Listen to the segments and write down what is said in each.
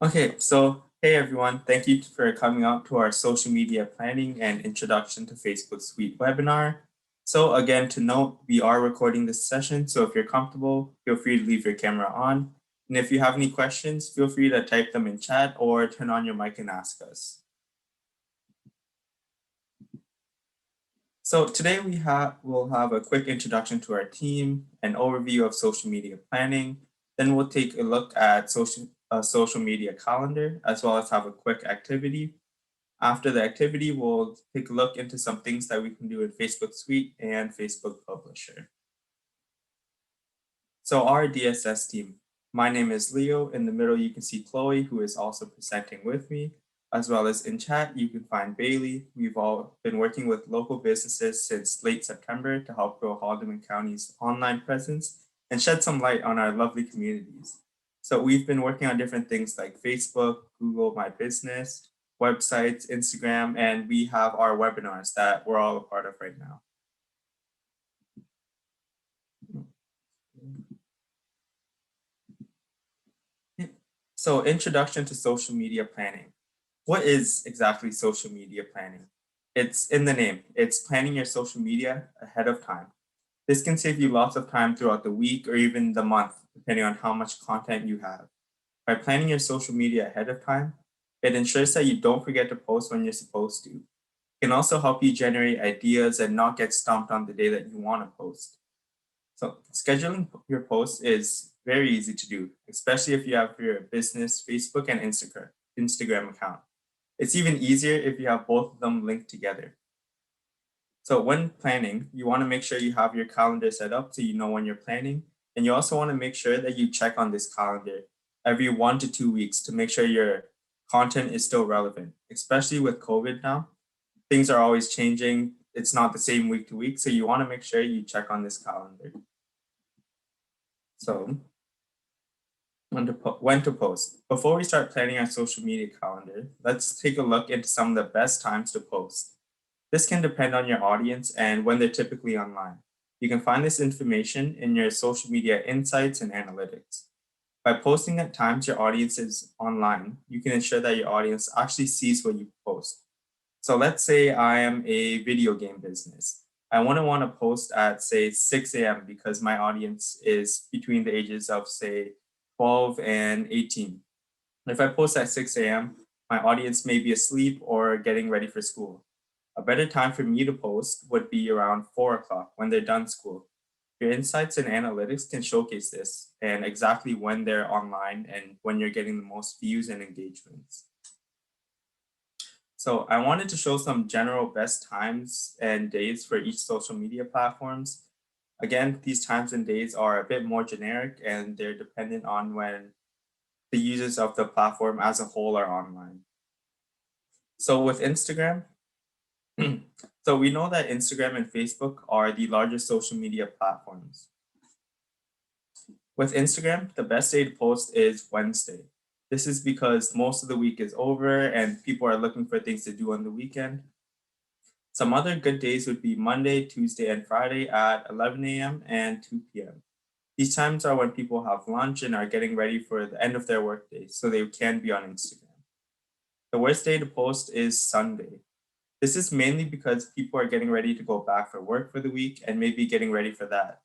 Okay, so hey everyone, thank you for coming out to our social media planning and introduction to Facebook Suite webinar. So again, to note, we are recording this session, so if you're comfortable, feel free to leave your camera on. And if you have any questions, feel free to type them in chat or turn on your mic and ask us. So today we'll have a quick introduction to our team, an overview of social media planning, then we'll take a look at social media calendar, as well as have a quick activity. After the activity, we'll take a look into some things that we can do in Facebook Suite and Facebook Publisher. So our DSS team, my name is Leo. In the middle, you can see Chloe, who is also presenting with me, as well as in chat, you can find Bailey. We've all been working with local businesses since late September to help grow Haldeman County's online presence and shed some light on our lovely communities. So we've been working on different things like Facebook, Google My Business, websites, Instagram, and we have our webinars that we're all a part of right now. So introduction to social media planning. What is exactly social media planning? It's in the name. It's planning your social media ahead of time. This can save you lots of time throughout the week or even the month, depending on how much content you have. By planning your social media ahead of time, it ensures that you don't forget to post when you're supposed to. It can also help you generate ideas and not get stumped on the day that you want to post. So scheduling your posts is very easy to do, especially if you have your business Facebook and Instagram account. It's even easier if you have both of them linked together. So when planning, you want to make sure you have your calendar set up so you know when you're planning. And you also want to make sure that you check on this calendar every 1 to 2 weeks to make sure your content is still relevant, especially with COVID now. Things are always changing. It's not the same week to week. So you want to make sure you check on this calendar. So when to post. Before we start planning our social media calendar, let's take a look into some of the best times to post. This can depend on your audience and when they're typically online. You can find this information in your social media insights and analytics. By posting at times your audience is online, you can ensure that your audience actually sees what you post. So let's say I am a video game business. I want to post at say 6 a.m. because my audience is between the ages of say 12 and 18. If I post at 6 a.m., my audience may be asleep or getting ready for school. A better time for me to post would be around 4 o'clock when they're done school. Your insights and analytics can showcase this and exactly when they're online and when you're getting the most views and engagements. So I wanted to show some general best times and days for each social media platforms. Again, these times and days are a bit more generic and they're dependent on when the users of the platform as a whole are online. So with Instagram, so we know that Instagram and Facebook are the largest social media platforms. With Instagram, the best day to post is Wednesday. This is because most of the week is over and people are looking for things to do on the weekend. Some other good days would be Monday, Tuesday, and Friday at 11 a.m. and 2 p.m. These times are when people have lunch and are getting ready for the end of their workday, so they can be on Instagram. The worst day to post is Sunday. This is mainly because people are getting ready to go back for work for the week and maybe getting ready for that.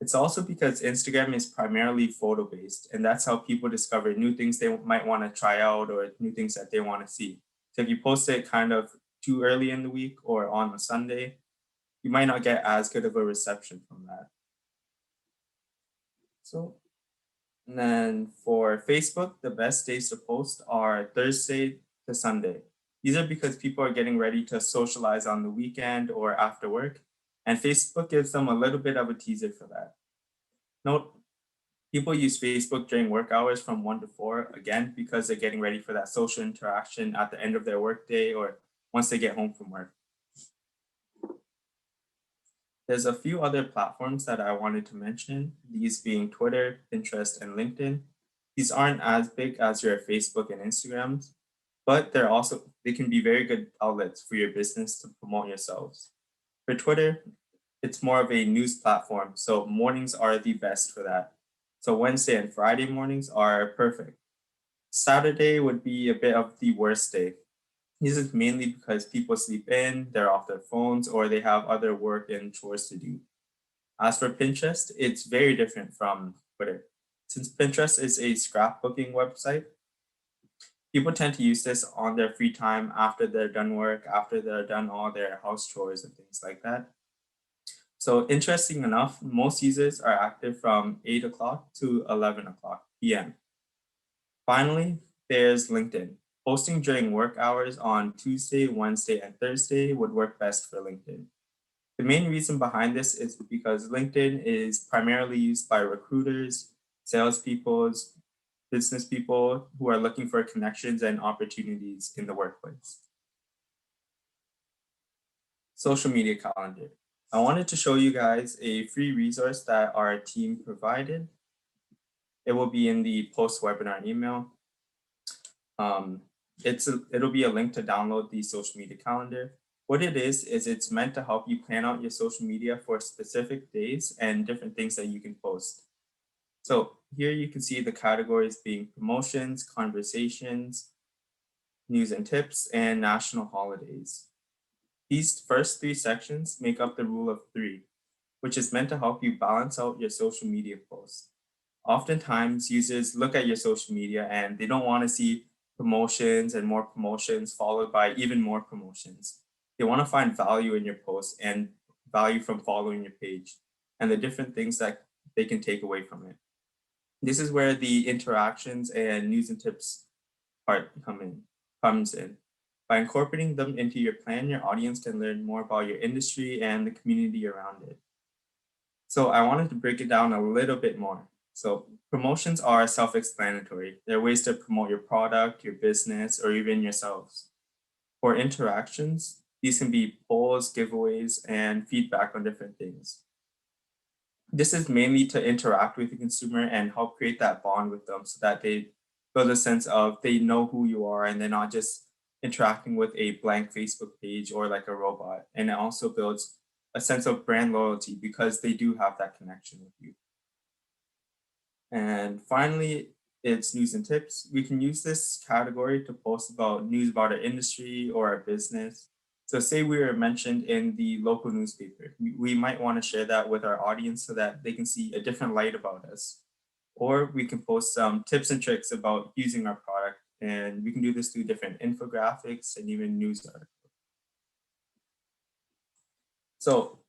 It's also because Instagram is primarily photo based, and that's how people discover new things they might want to try out or new things that they want to see. So if you post it kind of too early in the week or on a Sunday, you might not get as good of a reception from that. So, and then for Facebook, the best days to post are Thursday to Sunday. These are because people are getting ready to socialize on the weekend or after work, and Facebook gives them a little bit of a teaser for that. Note, people use Facebook during work hours from 1 to 4, again, because they're getting ready for that social interaction at the end of their workday or once they get home from work. There's a few other platforms that I wanted to mention, these being Twitter, Pinterest, and LinkedIn. These aren't as big as your Facebook and Instagrams, but they can be very good outlets for your business to promote yourselves. For Twitter, it's more of a news platform, so mornings are the best for that. So Wednesday and Friday mornings are perfect. Saturday would be a bit of the worst day. This is mainly because people sleep in, they're off their phones, or they have other work and chores to do. As for Pinterest, it's very different from Twitter. Since Pinterest is a scrapbooking website, people tend to use this on their free time after they're done work, after they're done all their house chores and things like that. So interesting enough, most users are active from 8 o'clock to 11 o'clock p.m. Finally, there's LinkedIn. Posting during work hours on Tuesday, Wednesday, and Thursday would work best for LinkedIn. The main reason behind this is because LinkedIn is primarily used by recruiters, salespeople, business people who are looking for connections and opportunities in the workplace. Social media calendar. I wanted to show you guys a free resource that our team provided. It will be in the post-webinar email. It'll be a link to download the social media calendar. What it is it's meant to help you plan out your social media for specific days and different things that you can post. So here you can see the categories being promotions, conversations, news and tips, and national holidays. These first three sections make up the rule of three, which is meant to help you balance out your social media posts. Oftentimes, users look at your social media and they don't want to see promotions and more promotions followed by even more promotions. They want to find value in your post and value from following your page and the different things that they can take away from it. This is where the interactions and news and tips part comes in. By incorporating them into your plan, your audience can learn more about your industry and the community around it. So I wanted to break it down a little bit more. So promotions are self-explanatory. They're ways to promote your product, your business, or even yourselves. For interactions, these can be polls, giveaways, and feedback on different things. This is mainly to interact with the consumer and help create that bond with them so that they build a sense of they know who you are and they're not just interacting with a blank Facebook page or like a robot. And it also builds a sense of brand loyalty because they do have that connection with you. And finally, it's news and tips. We can use this category to post about news about our industry or our business. So say we were mentioned in the local newspaper, we might want to share that with our audience so that they can see a different light about us. Or we can post some tips and tricks about using our product. And we can do this through different infographics and even news articles. So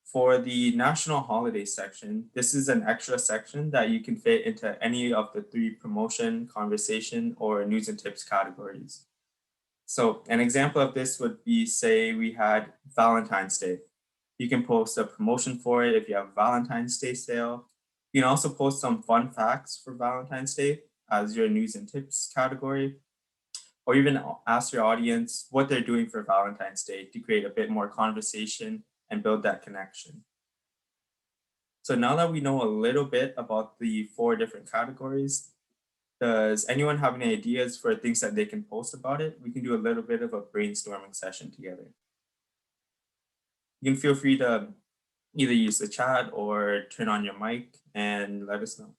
for the national holiday section, this is an extra section that you can fit into any of the three promotion, conversation, or news and tips categories. So an example of this would be, say we had Valentine's Day. You can post a promotion for it if you have Valentine's Day sale. You can also post some fun facts for Valentine's Day as your news and tips category, or even ask your audience what they're doing for Valentine's Day to create a bit more conversation and build that connection. So now that we know a little bit about the four different categories, does anyone have any ideas for things that they can post about it? We can do a little bit of a brainstorming session together. You can feel free to either use the chat or turn on your mic and let us know.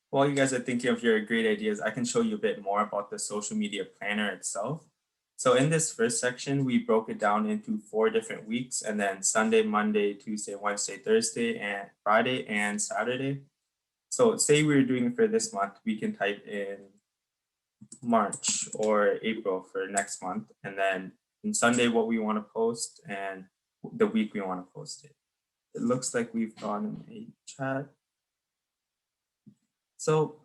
While you guys are thinking of your great ideas, I can show you a bit more about the social media planner itself. So in this first section, we broke it down into 4 different weeks, and then Sunday, Monday, Tuesday, Wednesday, Thursday, and Friday and Saturday. So say we were doing it for this month, we can type in March or April for next month, and then in Sunday what we want to post and the week we want to post it. It looks like we've gotten a chat. So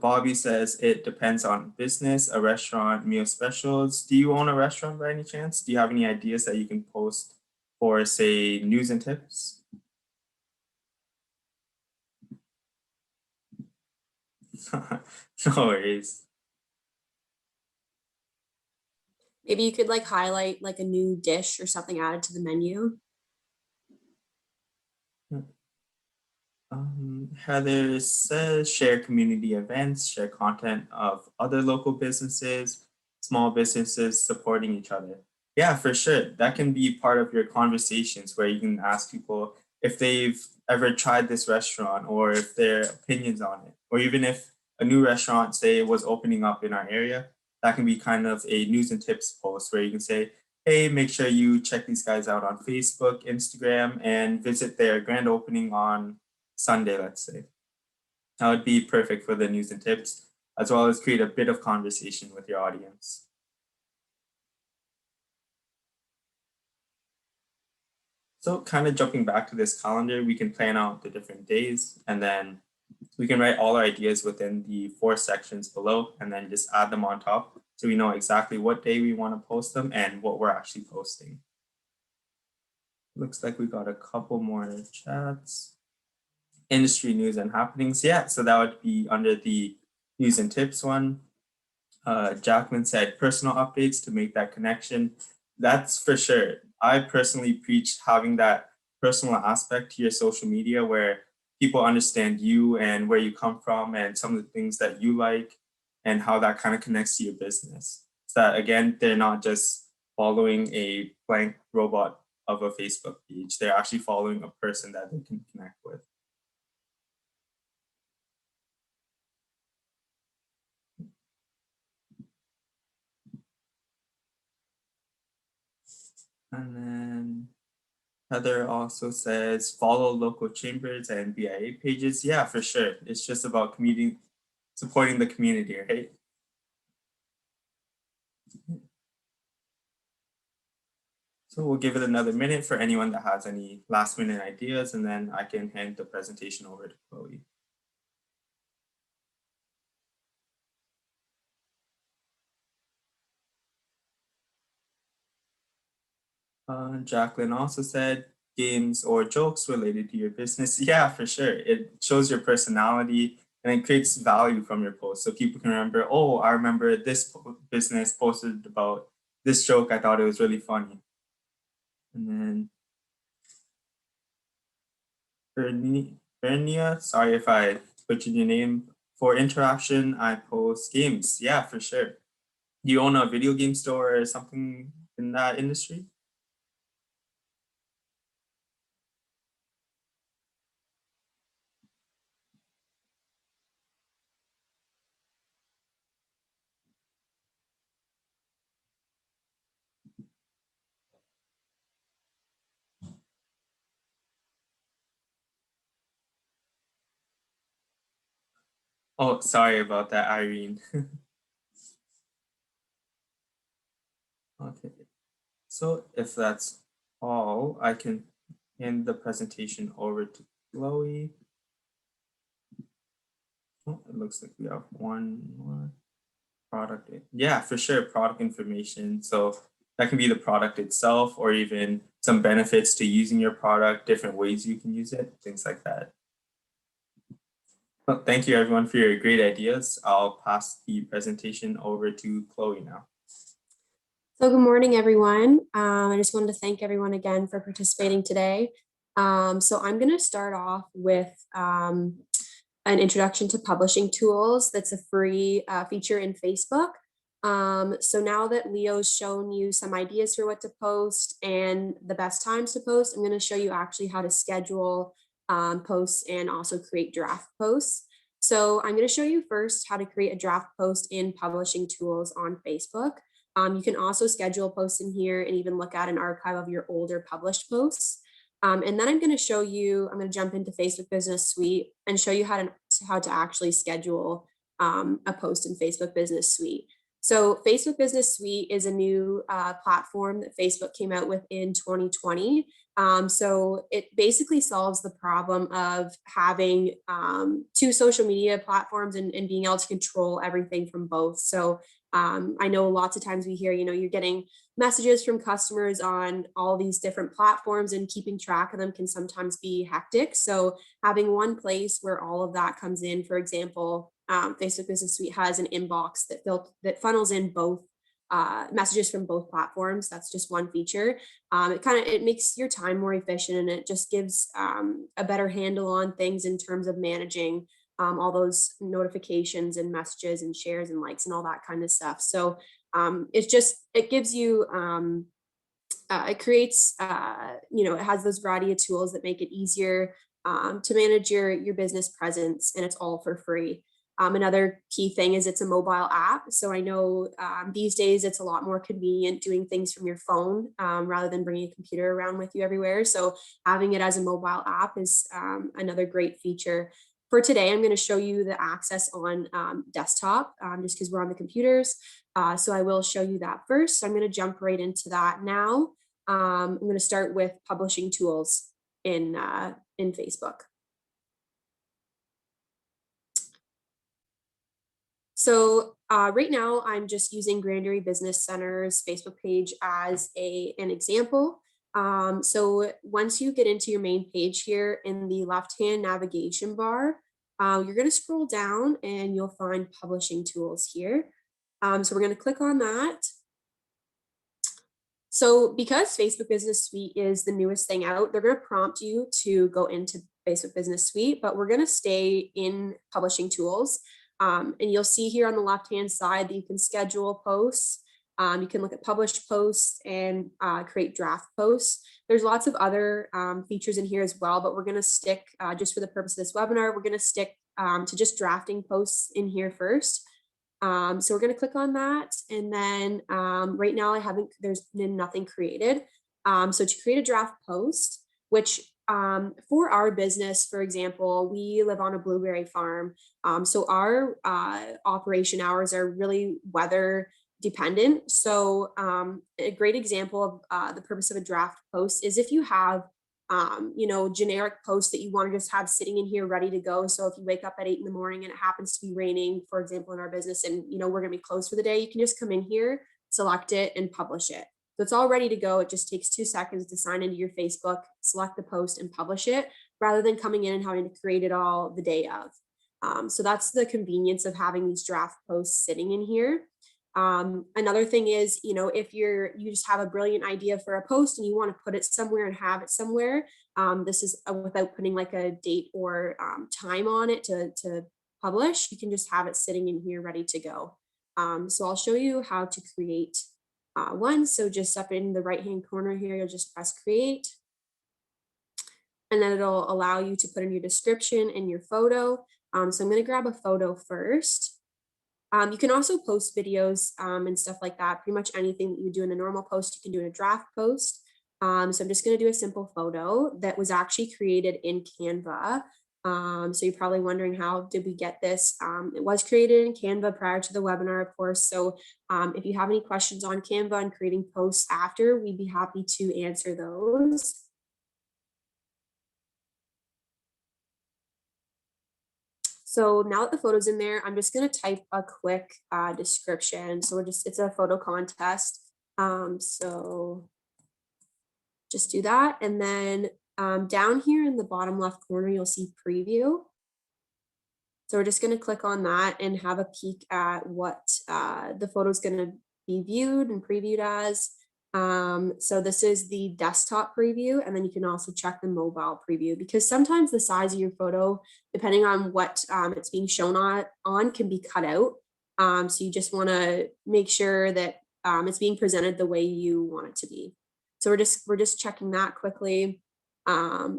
Bobby says it depends on business, a restaurant, meal specials. Do you own a restaurant by any chance? Do you have any ideas that you can post for, say, news and tips? No worries. Maybe you could like highlight like a new dish or something added to the menu. Heather says share community events, share content of other local businesses, small businesses supporting each other. Yeah, for sure. That can be part of your conversations where you can ask people if they've ever tried this restaurant or if their opinions on it, or even if a new restaurant, say, was opening up in our area, that can be kind of a news and tips post where you can say, hey, make sure you check these guys out on Facebook, Instagram, and visit their grand opening on Sunday, let's say. That would be perfect for the news and tips, as well as create a bit of conversation with your audience. So, kind of jumping back to this calendar, we can plan out the different days and then we can write all our ideas within the 4 sections below and then just add them on top so we know exactly what day we want to post them and what we're actually posting. Looks like we got a couple more chats. Industry news and happenings. Yeah, so that would be under the news and tips one. Jacqueline said personal updates to make that connection. That's for sure. I personally preach having that personal aspect to your social media where people understand you and where you come from and some of the things that you like and how that kind of connects to your business. So that again, they're not just following a blank robot of a Facebook page. They're actually following a person that they can connect with. And then Heather also says follow local chambers and BIA pages. Yeah, for sure. It's just about community supporting the community, right? So we'll give it another minute for anyone that has any last minute ideas, and then I can hand the presentation over to Chloe. Jacqueline also said games or jokes related to your business. Yeah, for sure. It shows your personality and it creates value from your post. So people can remember, oh, I remember this business posted about this joke. I thought it was really funny. And then Bernia, sorry if I butchered your name. For interaction, I post games. Yeah, for sure. Do you own a video game store or something in that industry? Oh, sorry about that, Irene. Okay. So if that's all, I can hand the presentation over to Chloe. Oh, it looks like we have one more product. Yeah, for sure, product information. So that can be the product itself or even some benefits to using your product, different ways you can use it, things like that. Well, thank you everyone for your great ideas. I'll pass the presentation over to Chloe now. So good morning, everyone. I just wanted to thank everyone again for participating today. So I'm going to start off with an introduction to publishing tools. That's a free feature in Facebook. So now that Leo's shown you some ideas for what to post and the best times to post, I'm going to show you actually how to schedule posts and also create draft posts. So I'm going to show you first how to create a draft post in publishing tools on Facebook. You can also schedule posts in here and even look at an archive of your older published posts. And then I'm going to jump into Facebook Business Suite and show you how to actually schedule a post in Facebook Business Suite. So Facebook Business Suite is a new platform that Facebook came out with in 2020. So it basically solves the problem of having 2 social media platforms and being able to control everything from both. So I know lots of times we hear, you're getting messages from customers on all these different platforms and keeping track of them can sometimes be hectic. So having one place where all of that comes in, for example, Facebook Business Suite has an inbox that funnels in both messages from both platforms. That's just one feature. It makes your time more efficient, and it just gives a better handle on things in terms of managing all those notifications and messages and shares and likes and all that kind of stuff. So it gives you it creates it has those variety of tools that make it easier to manage your business presence, and it's all for free. Another key thing is it's a mobile app. So I know these days it's a lot more convenient doing things from your phone rather than bringing a computer around with you everywhere. So having it as a mobile app is another great feature. For today, I'm going to show you the access on desktop just because we're on the computers. So I will show you that first. So I'm going to jump right into that now. I'm going to start with publishing tools in Facebook. So right now I'm just using Grand Erie Business Center's Facebook page as an example. So once you get into your main page here in the left-hand navigation bar, you're going to scroll down and you'll find publishing tools here. So we're going to click on that. So because Facebook Business Suite is the newest thing out, they're going to prompt you to go into Facebook Business Suite, but we're going to stay in publishing tools. And you'll see here on the left-hand side that you can schedule posts. You can look at published posts and create draft posts. There's lots of other features in here as well, but we're going to stick, just for the purpose of this webinar, we're going to stick to just drafting posts in here first. So we're going to click on that. And then right now there's been nothing created. So to create a draft post, which for our business, for example, we live on a blueberry farm. So our operation hours are really weather dependent. So a great example of the purpose of a draft post is if you have generic posts that you want to just have sitting in here ready to go. So if you wake up at 8 in the morning and it happens to be raining, for example, in our business, and we're going to be closed for the day, you can just come in here, select it, and publish it. So it's all ready to go. It just takes 2 seconds to sign into your Facebook, select the post, and publish it, rather than coming in and having to create it all the day of. So that's the convenience of having these draft posts sitting in here. Another thing is, if you just have a brilliant idea for a post and you want to put it somewhere and have it somewhere, this is without putting like a date or time on it to publish, you can just have it sitting in here ready to go. So I'll show you how to create one. So just up in the right-hand corner here, you'll just press create. And then it'll allow you to put in your description and your photo. So I'm going to grab a photo first. You can also post videos and stuff like that. Pretty much anything that you do in a normal post, you can do in a draft post. So I'm just going to do a simple photo that was actually created in Canva. So you're probably wondering, how did we get this? It was created in Canva prior to the webinar, of course. So if you have any questions on Canva and creating posts after, we'd be happy to answer those. So now that the photo's in there, I'm just going to type a quick description. So it's a photo contest. So just do that. And then down here in the bottom left corner, you'll see preview. So we're just going to click on that and have a peek at what the photo is going to be viewed and previewed as. So this is the desktop preview, and then you can also check the mobile preview, because sometimes the size of your photo, depending on what it's being shown on, can be cut out. So you just want to make sure that it's being presented the way you want it to be. So we're just checking that quickly.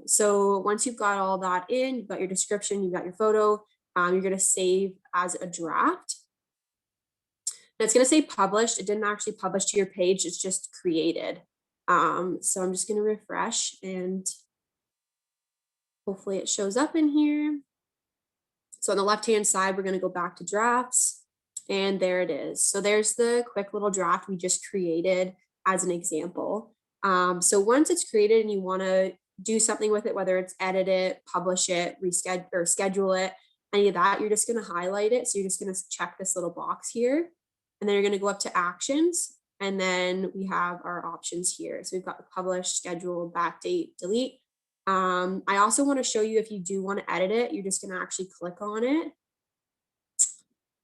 So once you've got all that in, you've got your description, you've got your photo, you're going to save as a draft. And it's going to say published. It didn't actually publish to your page. It's just created. So I'm just going to refresh and hopefully it shows up in here. So on the left-hand side, we're going to go back to drafts, and there it is. So there's the quick little draft we just created as an example. So once it's created and you want to do something with it, whether it's edit it, publish it, reschedule or schedule it, any of that, you're just going to highlight it. So you're just going to check this little box here. And then you're going to go up to actions, and then we have our options here. So we've got the publish, schedule, backdate, delete. I also want to show you, if you do want to edit it, you're just going to actually click on it.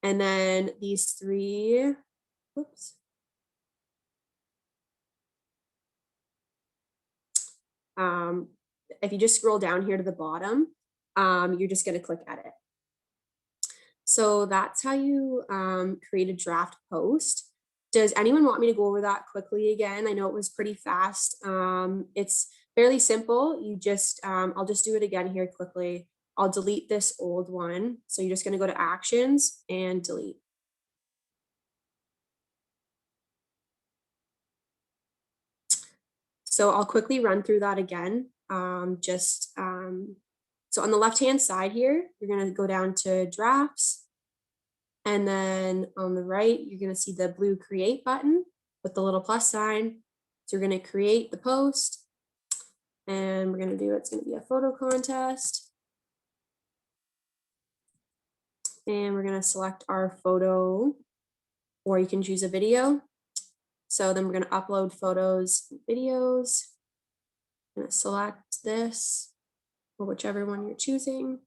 And then these three, whoops. if you just scroll down here to the bottom, you're just going to click edit. So that's how you create a draft post. Does anyone want me to go over that quickly again? I know it was pretty fast. It's fairly simple. You just, I'll just do it again here quickly. I'll delete this old one. So you're just going to go to actions and delete. So I'll quickly run through that again. So on the left-hand side here, you're going to go down to drafts. And then on the right, you're going to see the blue create button with the little plus sign. So you're going to create the post. And we're going to do, it's going to be a photo contest. And we're going to select our photo, or you can choose a video. So then we're going to upload photos and videos. I'm going to select this, or whichever one you're choosing.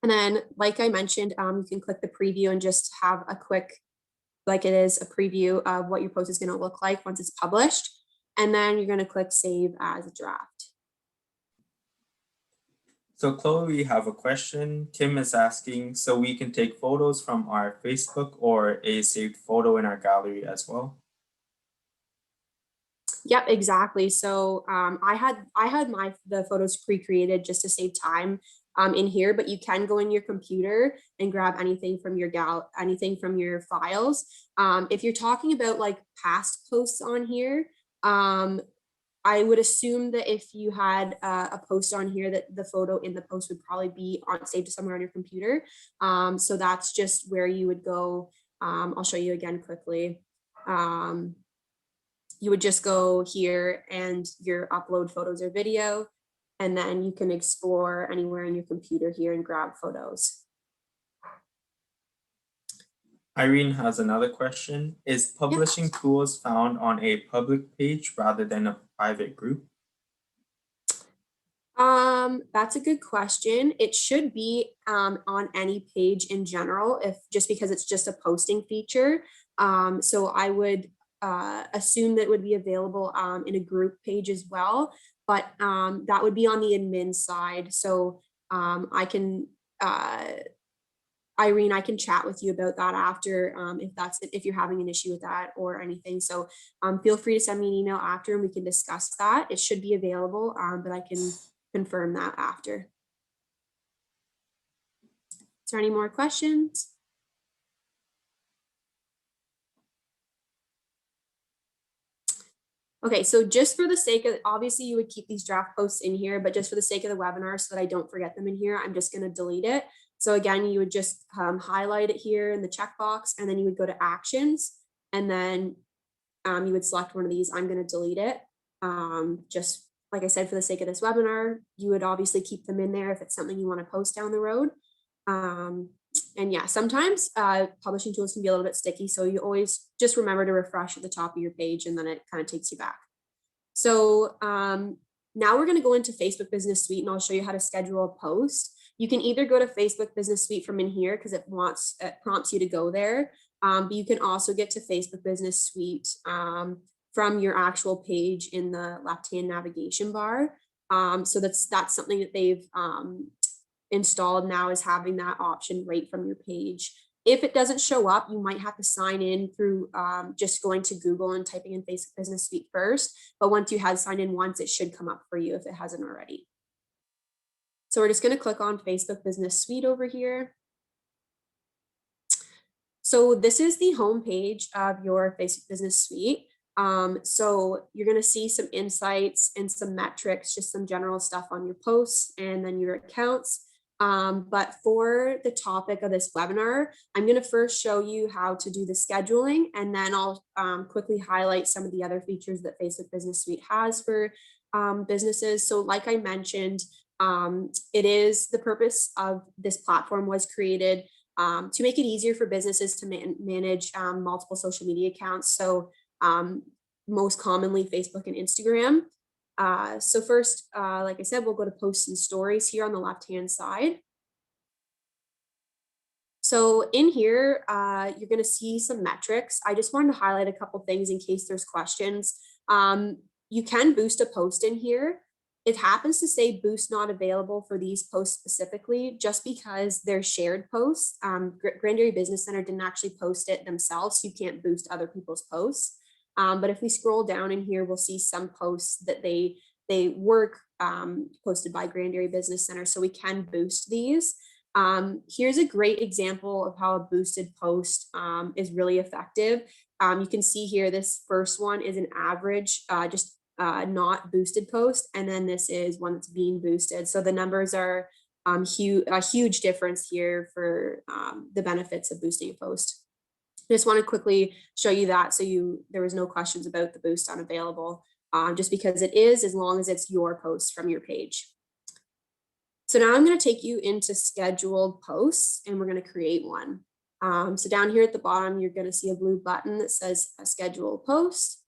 And then, like I mentioned, you can click the preview and just have a quick, like it is a preview of what your post is going to look like once it's published. And then you're going to click save as a draft. So Chloe, we have a question. Kim is asking, so we can take photos from our Facebook or a saved photo in our gallery as well? Yep, exactly. So I had the photos pre-created just to save time in here, but you can go in your computer and grab anything from your files. If you're talking about like past posts on here, I would assume that if you had a post on here, that the photo in the post would probably be saved somewhere on your computer. So that's just where you would go. I'll show you again quickly. You would just go here and your upload photos or video, and then you can explore anywhere in your computer here and grab photos. Irene has another question. Is publishing tools found on a public page rather than a private group? That's a good question. It should be on any page in general, just because it's just a posting feature. So I would assume that would be available in a group page as well, but that would be on the admin side. So I can Irene, I can chat with you about that after if you're having an issue with that or anything. So feel free to send me an email after and we can discuss that. It should be available, but I can confirm that after. Is there any more questions? Okay, so just for the sake of, obviously you would keep these draft posts in here, but just for the sake of the webinar so that I don't forget them in here, I'm just going to delete it. So again, you would just highlight it here in the checkbox, and then you would go to actions, and then you would select one of these. I'm going to delete it. Just like I said, for the sake of this webinar, you would obviously keep them in there if it's something you want to post down the road. And yeah, sometimes publishing tools can be a little bit sticky. So you always just remember to refresh at the top of your page, and then it kind of takes you back. So now we're going to go into Facebook Business Suite, and I'll show you how to schedule a post. You can either go to Facebook Business Suite from in here because it prompts you to go there. But you can also get to Facebook Business Suite from your actual page in the left-hand navigation bar. So that's something that they've installed now, is having that option right from your page. If it doesn't show up, you might have to sign in through just going to Google and typing in Facebook Business Suite first. But once you have signed in once, it should come up for you if it hasn't already. So we're just going to click on Facebook Business Suite over here. So this is the home page of your Facebook Business Suite. So you're going to see some insights and some metrics, just some general stuff on your posts and then your accounts. But for the topic of this webinar, I'm going to first show you how to do the scheduling, and then I'll quickly highlight some of the other features that Facebook Business Suite has for businesses. So like I mentioned, it is the purpose of this platform was created to make it easier for businesses to manage multiple social media accounts. So most commonly Facebook and Instagram. So first, like I said, we'll go to posts and stories here on the left-hand side. So in here, you're going to see some metrics. I just wanted to highlight a couple things in case there's questions. You can boost a post in here. It happens to say boost not available for these posts specifically, just because they're shared posts. Grand Dairy Business Center didn't actually post it themselves, so you can't boost other people's posts. But if we scroll down in here, we'll see some posts that they were posted by Grand Dairy Business Center, so we can boost these. Here's a great example of how a boosted post is really effective. You can see here, this first one is an average, just not boosted post. And then this is one that's being boosted. So the numbers are a huge difference here for the benefits of boosting a post. I just want to quickly show you that so there was no questions about the boost unavailable, just because it is, as long as it's your post from your page. So now I'm going to take you into scheduled posts, and we're going to create one. So down here at the bottom, you're going to see a blue button that says a scheduled post.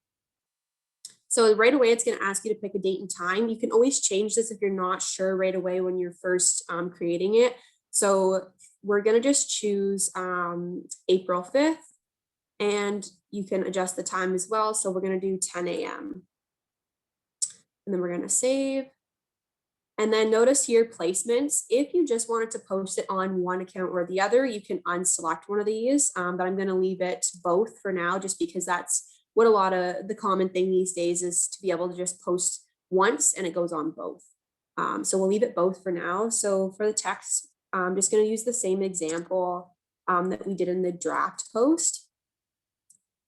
So right away, it's going to ask you to pick a date and time. You can always change this if you're not sure right away when you're first creating it. So we're going to just choose April 5th, and you can adjust the time as well. So we're going to do 10 a.m. And then we're going to save. And then notice here placements. If you just wanted to post it on one account or the other, you can unselect one of these, but I'm going to leave it both for now, just because that's what a lot of the common thing these days is, to be able to just post once and it goes on both. So we'll leave it both for now. So for the text, I'm just going to use the same example that we did in the draft post.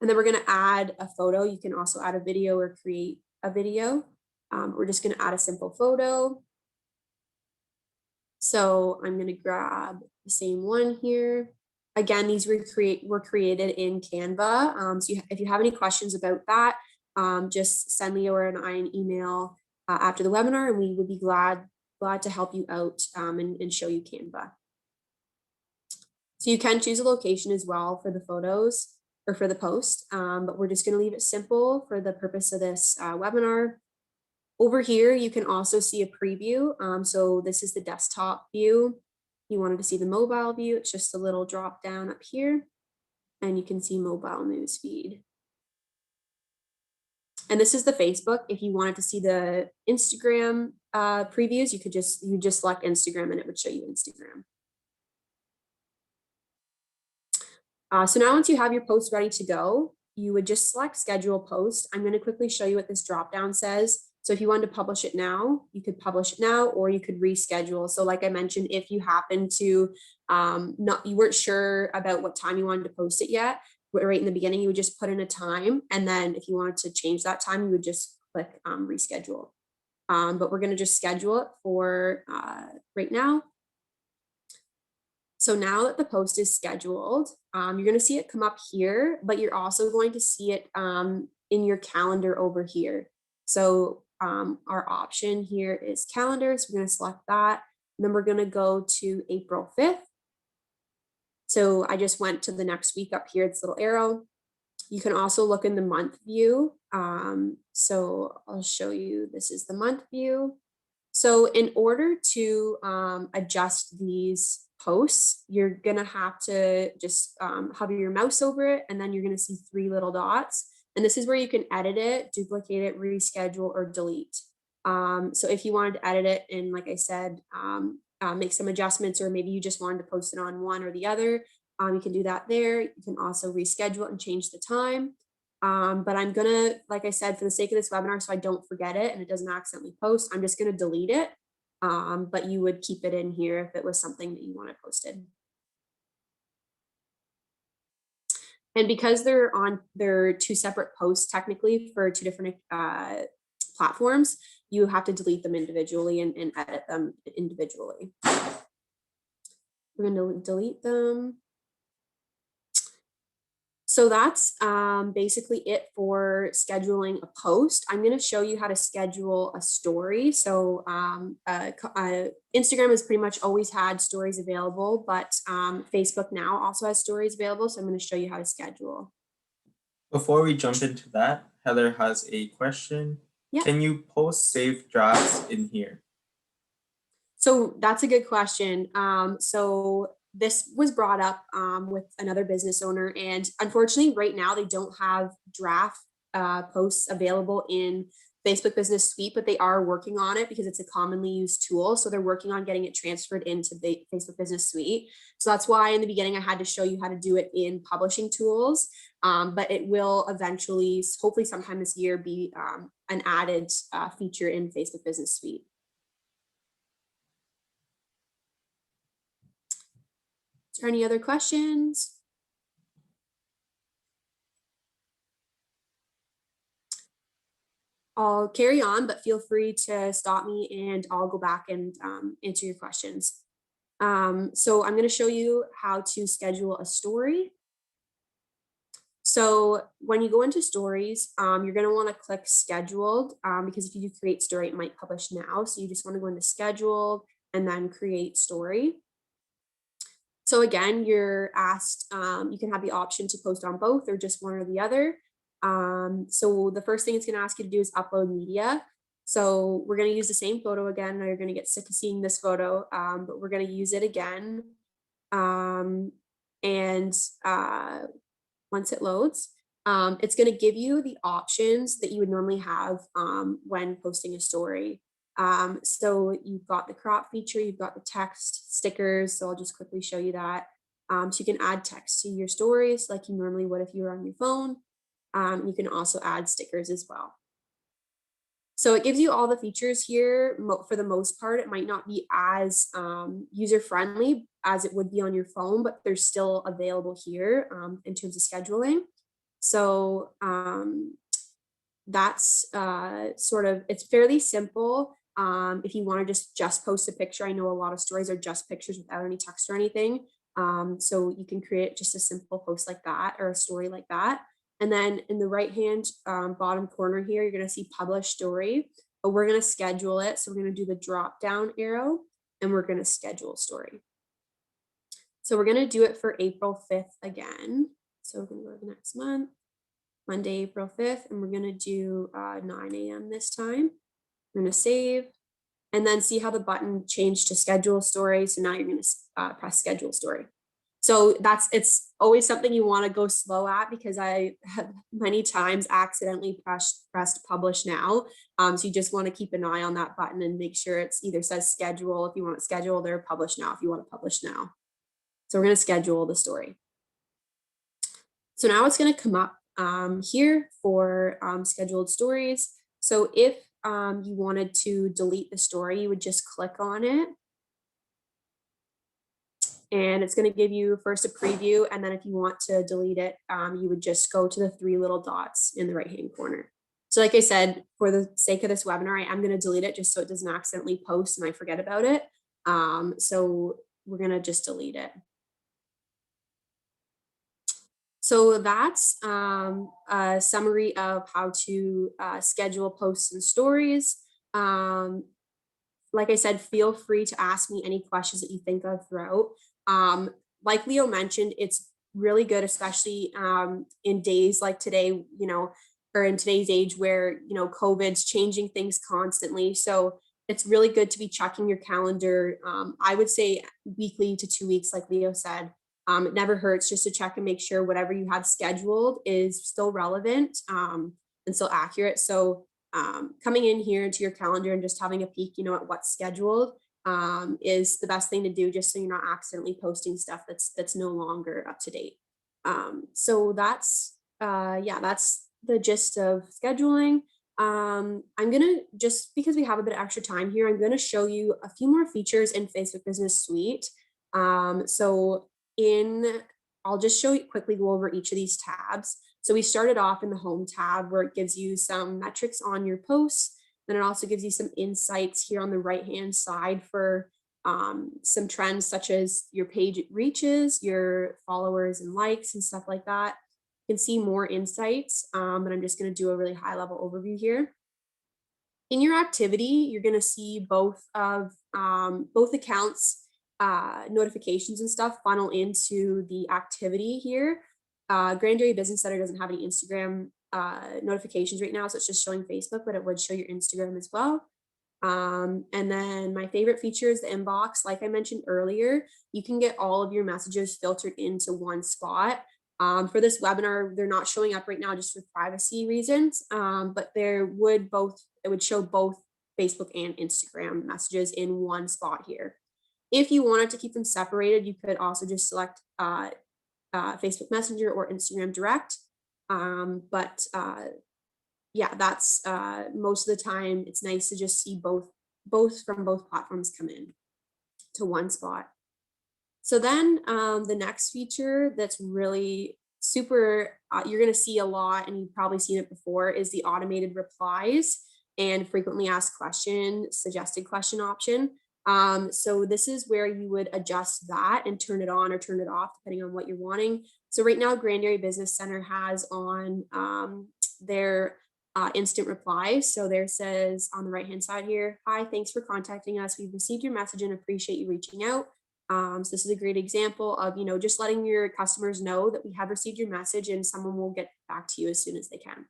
And then we're going to add a photo. You can also add a video or create a video. We're just going to add a simple photo. So I'm going to grab the same one here. Again, these were created in Canva. So if you have any questions about that, just send Leo and I an email after the webinar, and we would be glad to help you out and show you Canva. So you can choose a location as well for the photos or for the post, but we're just going to leave it simple for the purpose of this webinar. Over here, you can also see a preview. So this is the desktop view. You wanted to see the mobile view, it's just a little drop down up here, and you can see mobile news feed. And this is the Facebook. If you wanted to see the Instagram previews, you just select Instagram and it would show you Instagram. So now once you have your post ready to go, you would just select schedule post. I'm going to quickly show you what this drop down says. So if you wanted to publish it now, you could publish it now, or you could reschedule. So like I mentioned, if you happen to you weren't sure about what time you wanted to post it yet, right in the beginning, you would just put in a time. And then if you wanted to change that time, you would just click reschedule. But we're going to just schedule it for right now. So now that the post is scheduled, you're going to see it come up here, but you're also going to see it in your calendar over here. So our option here is calendar. So we're going to select that. And then we're going to go to April 5th. So I just went to the next week up here, this little arrow. You can also look in the month view. So I'll show you, this is the month view. So in order to adjust these posts, you're gonna have to just hover your mouse over it, and then you're gonna see 3 little dots. And this is where you can edit it, duplicate it, reschedule, or delete. So if you wanted to edit it and, like I said, make some adjustments, or maybe you just wanted to post it on one or the other, you can do that there. You can also reschedule it and change the time. But I'm gonna, like I said, for the sake of this webinar, so I don't forget it and it doesn't accidentally post, I'm just gonna delete it. But you would keep it in here if it was something that you wanted posted. And because they're 2 separate posts technically for 2 different platforms, you have to delete them individually and edit them individually. We're going to delete them. So that's basically it for scheduling a post. I'm going to show you how to schedule a story. So Instagram has pretty much always had stories available, but Facebook now also has stories available. So I'm going to show you how to schedule. Before we jump into that, Heather has a question. Yeah. Can you post saved drafts in here? So that's a good question. So this was brought up with another business owner, and unfortunately, right now they don't have draft posts available in Facebook Business Suite, but they are working on it because it's a commonly used tool. So they're working on getting it transferred into the Facebook Business Suite. So that's why in the beginning I had to show you how to do it in publishing tools, but it will eventually, hopefully sometime this year, be an added feature in Facebook Business Suite. Is there any other questions? I'll carry on, but feel free to stop me and I'll go back and answer your questions. So I'm going to show you how to schedule a story. So when you go into stories, you're going to want to click scheduled because if you do create story, it might publish now. So you just want to go into scheduled and then create story. So again, you're asked, you can have the option to post on both or just one or the other. So the first thing it's going to ask you to do is upload media. So we're going to use the same photo again. Now you're going to get sick of seeing this photo, but we're going to use it again. Once it loads, it's going to give you the options that you would normally have when posting a story. So you've got the crop feature, you've got the text, stickers. So I'll just quickly show you that. So you can add text to your stories like you normally would if you were on your phone. You can also add stickers as well. So it gives you all the features here. For the most part, it might not be as user-friendly as it would be on your phone, but they're still available here in terms of scheduling. So that's it's fairly simple. If you want to just post a picture, I know a lot of stories are just pictures without any text or anything. So you can create just a simple post like that or a story like that. And then in the right hand bottom corner here, you're going to see publish story, but we're going to schedule it. So we're going to do the drop down arrow and we're going to schedule story. So we're going to do it for April 5th again. So we're going to go to the next month, Monday, April 5th, and we're going to do 9 a.m. this time. We're going to save and then see how the button changed to schedule story. So now you're going to press schedule story. So it's always something you want to go slow at because I have many times accidentally pressed publish now. So you just want to keep an eye on that button and make sure it's either says schedule if you want it scheduled or publish now if you want to publish now. So we're going to schedule the story. So now it's going to come up here for scheduled stories. So if you wanted to delete the story, you would just click on it. And it's going to give you first a preview. And then if you want to delete it, you would just go to the 3 little dots in the right-hand corner. So like I said, for the sake of this webinar, I am going to delete it just so it doesn't accidentally post and I forget about it. So we're going to just delete it. So that's a summary of how to schedule posts and stories. Like I said, feel free to ask me any questions that you think of throughout. Like Leo mentioned, it's really good, especially in days like today, or in today's age where, COVID's changing things constantly. So it's really good to be checking your calendar. I would say weekly to 2 weeks, like Leo said. It never hurts just to check and make sure whatever you have scheduled is still relevant and still accurate. So coming in here into your calendar and just having a peek, at what's scheduled is the best thing to do, just so you're not accidentally posting stuff that's no longer up to date. So that's the gist of scheduling. I'm gonna, just because we have a bit of extra time here, I'm gonna show you a few more features in Facebook Business Suite. I'll just show you quickly, go over each of these tabs. So we started off in the home tab where it gives you some metrics on your posts. Then it also gives you some insights here on the right-hand side for some trends such as your page reaches, your followers and likes and stuff like that. You can see more insights, but I'm just going to do a really high-level overview here. In your activity, you're going to see both accounts notifications and stuff funnel into the activity here. Grand Area Business Center doesn't have any Instagram notifications right now, so it's just showing Facebook, but it would show your Instagram as well. And then my favorite feature is the inbox. Like I mentioned earlier, you can get all of your messages filtered into one spot. For this webinar, they're not showing up right now just for privacy reasons, but it would show both Facebook and Instagram messages in one spot here. If you wanted to keep them separated, you could also just select Facebook Messenger or Instagram Direct. Yeah, that's most of the time it's nice to just see both from both platforms come in to one spot. So then the next feature that's really super, you're going to see a lot, and you've probably seen it before, is the automated replies and frequently asked question, suggested question option. So this is where you would adjust that and turn it on or turn it off depending on what you're wanting. So right now, Grand Area Business Center has on their instant reply. So there says on the right hand side here, "Hi, thanks for contacting us. We've received your message and appreciate you reaching out." So this is a great example of, just letting your customers know that we have received your message and someone will get back to you as soon as they can.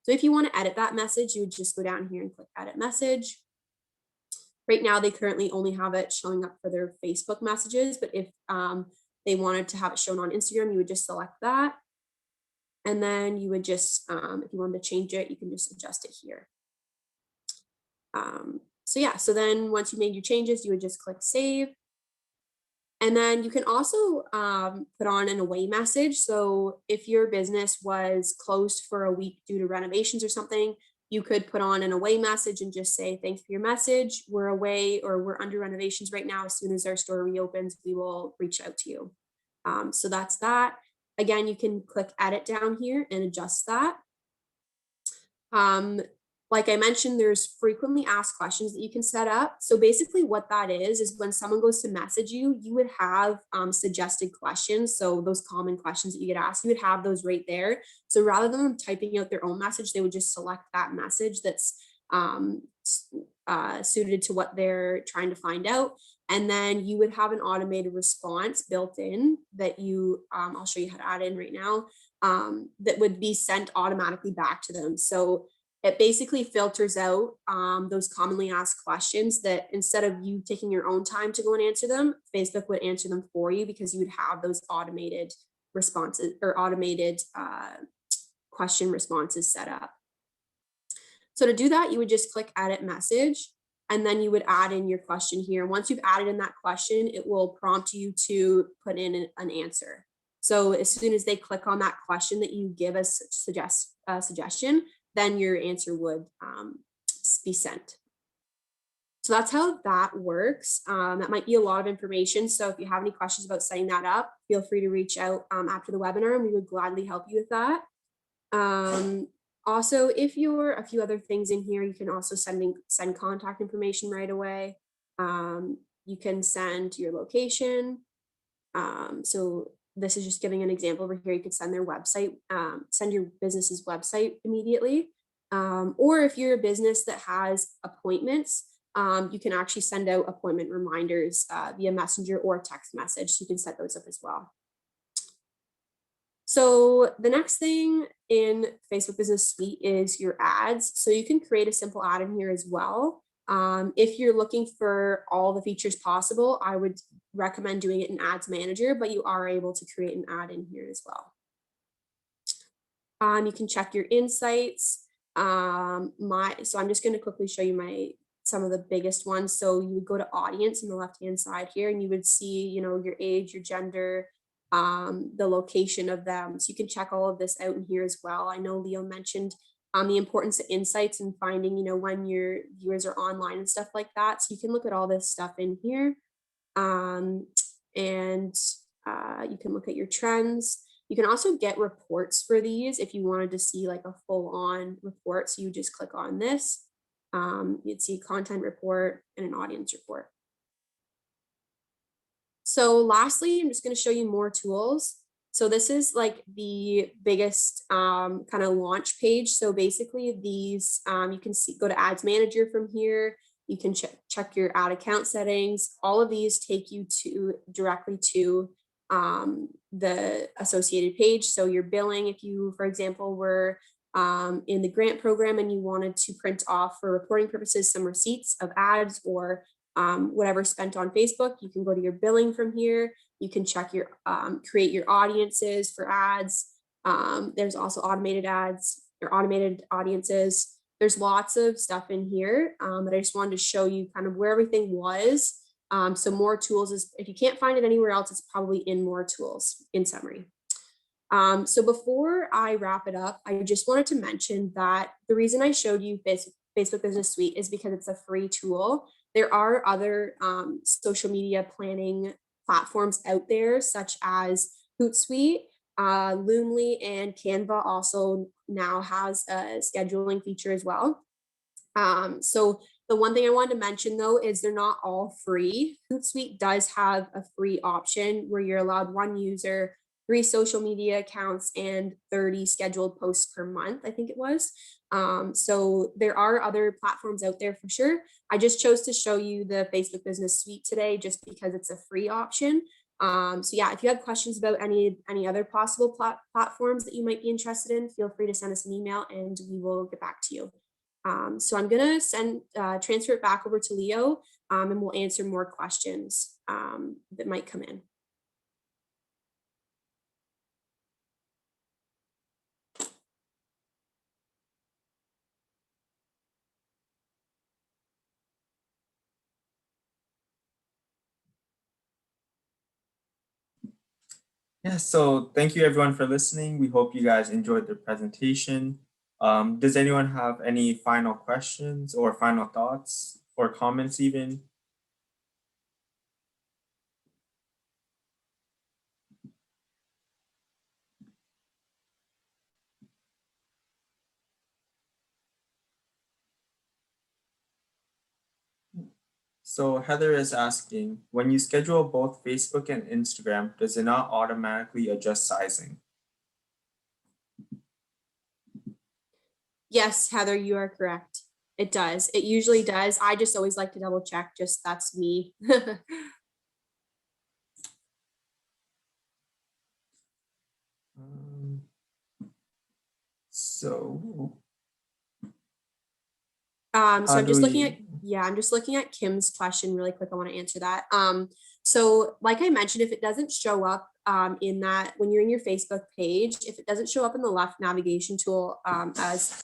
So if you want to edit that message, you would just go down here and click edit message. Right now, they currently only have it showing up for their Facebook messages, but if they wanted to have it shown on Instagram, you would just select that. And then you would just, if you wanted to change it, you can just adjust it here. So yeah, so then once you made your changes, you would just click save. And then you can also put on an away message. So if your business was closed for a week due to renovations or something, you could put on an away message and just say, "Thanks for your message. We're away or we're under renovations right now. As soon as our store reopens, we will reach out to you." So that's that. Again, you can click edit down here and adjust that. Like I mentioned, there's frequently asked questions that you can set up. So basically what that is when someone goes to message you, you would have suggested questions. So those common questions that you get asked, you would have those right there. So rather than them typing out their own message, they would just select that message that's suited to what they're trying to find out. And then you would have an automated response built in that I'll show you how to add in right now, that would be sent automatically back to them. So it basically filters out those commonly asked questions that instead of you taking your own time to go and answer them, Facebook would answer them for you because you would have those automated responses or automated question responses set up. So to do that, you would just click edit message, and then you would add in your question here. Once you've added in that question, it will prompt you to put in an answer. So as soon as they click on that question that you give a suggestion, then your answer would be sent. So that's how that works. That might be a lot of information. So if you have any questions about setting that up, feel free to reach out after the webinar, and we would gladly help you with that. Also, if you're a few other things in here, you can also send contact information right away. You can send your location. So this is just giving an example over here. You could send their website, send your business's website immediately. Or if you're a business that has appointments, you can actually send out appointment reminders via messenger or text message. So you can set those up as well. So the next thing in Facebook Business Suite is your ads. So you can create a simple ad in here as well. If you're looking for all the features possible, I would recommend doing it in Ads Manager, but you are able to create an ad in here as well. You can check your insights. So I'm just going to quickly show you some of the biggest ones. So you would go to audience on the left-hand side here, and you would see, your age, your gender, the location of them. So you can check all of this out in here as well. I know Leo mentioned the importance of insights and finding, when your viewers are online and stuff like that. So you can look at all this stuff in here. And you can look at your trends. You can also get reports for these if you wanted to see like a full-on report. So you just click on this. You'd see a content report and an audience report. So lastly, I'm just going to show you more tools. So this is like the biggest kind of launch page. So basically these, you can go to Ads Manager from here. You can check your ad account settings. All of these take you directly to the associated page. So your billing, if you, for example, were in the grant program and you wanted to print off for reporting purposes some receipts of ads or whatever spent on Facebook, you can go to your billing from here. You can check your create your audiences for ads. There's also automated ads or automated audiences. There's lots of stuff in here, but I just wanted to show you kind of where everything was. So more tools is, if you can't find it anywhere else, it's probably in more tools in summary. So before I wrap it up, I just wanted to mention that the reason I showed you Facebook Business Suite is because it's a free tool. There are other social media planning platforms out there, such as Hootsuite, Loomly, and Canva also now has a scheduling feature as well. So the one thing I wanted to mention though is they're not all free. Hootsuite does have a free option where you're allowed one user, 3 social media accounts, and 30 scheduled posts per month, I think it was. So there are other platforms out there for sure. I just chose to show you the Facebook Business Suite today just because it's a free option. So yeah, if you have questions about any other possible platforms that you might be interested in, feel free to send us an email and we will get back to you. So I'm gonna transfer it back over to Leo, and we'll answer more questions that might come in. Yeah, so thank you everyone for listening. We hope you guys enjoyed the presentation. Does anyone have any final questions or final thoughts or comments even? So Heather is asking, when you schedule both Facebook and Instagram, does it not automatically adjust sizing? Yes, Heather, you are correct. It does. It usually does. I just always like to double check. Just that's me. Um, so So how I'm do just looking at, we? yeah, I'm just looking at Kim's question really quick. I want to answer that. So like I mentioned, if it doesn't show up in that, when you're in your Facebook page, if it doesn't show up in the left navigation tool as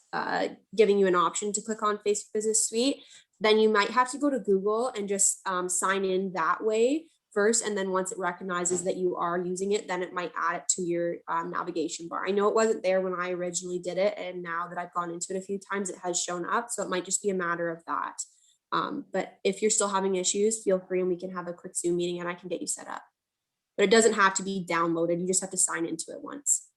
giving you an option to click on Facebook Business Suite, then you might have to go to Google and just sign in that way first. And then once it recognizes that you are using it, then it might add it to your navigation bar. I know it wasn't there when I originally did it. And now that I've gone into it a few times, it has shown up. So it might just be a matter of that. But if you're still having issues, feel free and we can have a quick Zoom meeting and I can get you set up. But it doesn't have to be downloaded. You just have to sign into it once.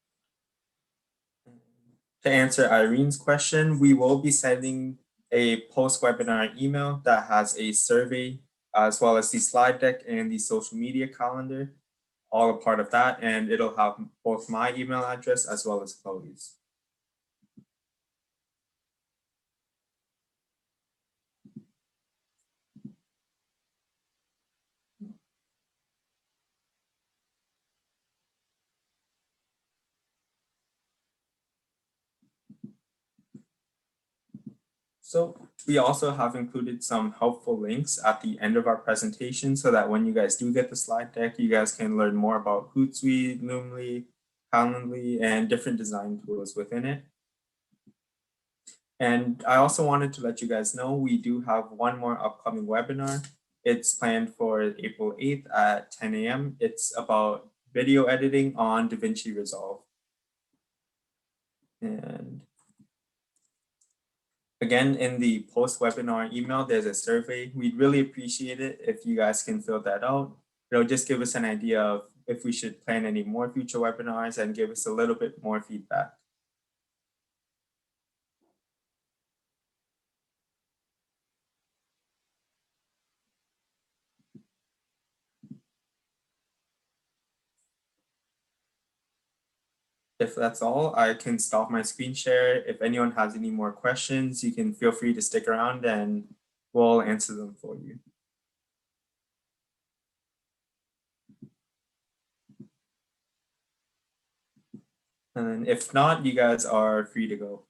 To answer Irene's question, we will be sending a post-webinar email that has a survey as well as the slide deck and the social media calendar, all a part of that, and it'll have both my email address as well as Chloe's. So we also have included some helpful links at the end of our presentation so that when you guys do get the slide deck, you guys can learn more about Hootsuite, Loomly, Calendly, and different design tools within it. And I also wanted to let you guys know we do have one more upcoming webinar. It's planned for April 8th at 10 a.m. It's about video editing on DaVinci Resolve. And again, in the post-webinar email, there's a survey. We'd really appreciate it if you guys can fill that out. It'll just give us an idea of if we should plan any more future webinars and give us a little bit more feedback. If that's all, I can stop my screen share. If anyone has any more questions, you can feel free to stick around and we'll answer them for you. And if not, you guys are free to go.